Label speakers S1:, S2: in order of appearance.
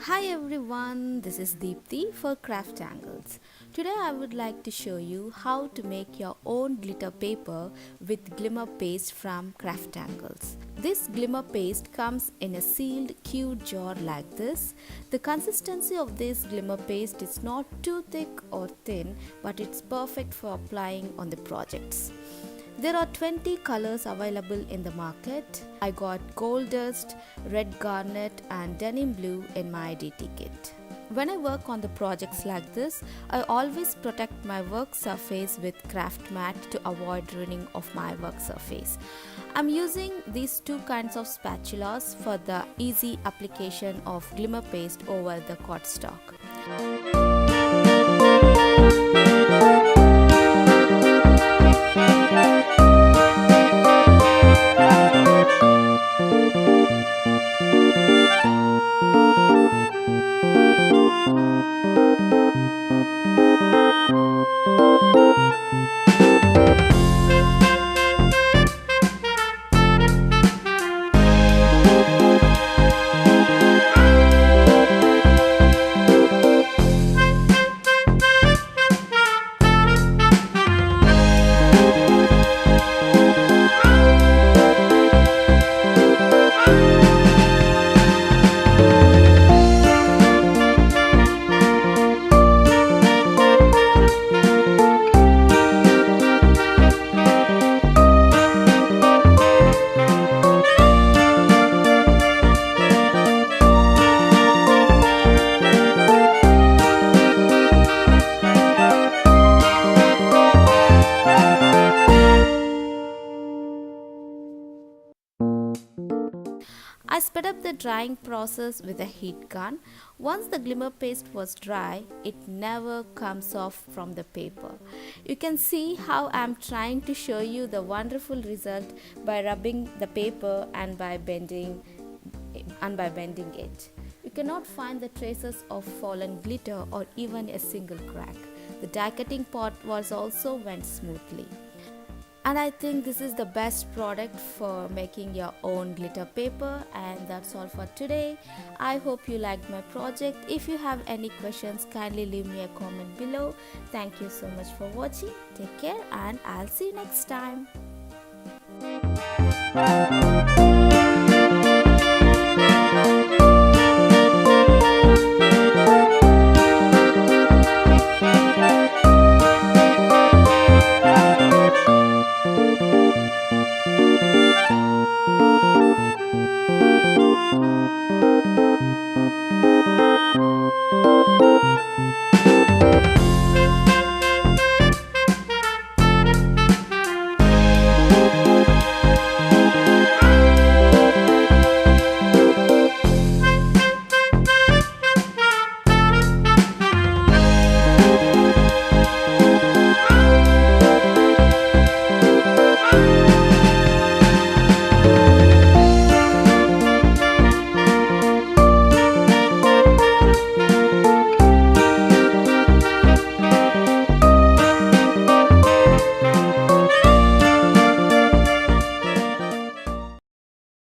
S1: Hi everyone, this is Deepthi for crafTangles. Today I would like to show you how to make your own glitter paper with Glimmer Paste from crafTangles. This Glimmer Paste comes in a sealed cute jar like this. The consistency of this Glimmer Paste is not too thick or thin, but it's perfect for applying on the projects. There are 20 colors available in the market. I got gold dust, red garnet and denim blue in my DT kit. When I work on the projects like this, I always protect my work surface with craft mat to avoid ruining of my work surface. I'm using these two kinds of spatulas for the easy application of Glimmer Paste over the cardstock. I sped up the drying process with a heat gun. Once the Glimmer Paste was dry, it never comes off from the paper. You can see how I am trying to show you the wonderful result by rubbing the paper and by bending it. You cannot find the traces of fallen glitter or even a single crack. The die cutting part was also went smoothly. And I think this is the best product for making your own glitter paper. And that's all for today. I hope you liked my project. If you have any questions, kindly leave me a comment below. Thank you so much for watching. Take care and I'll see you next time.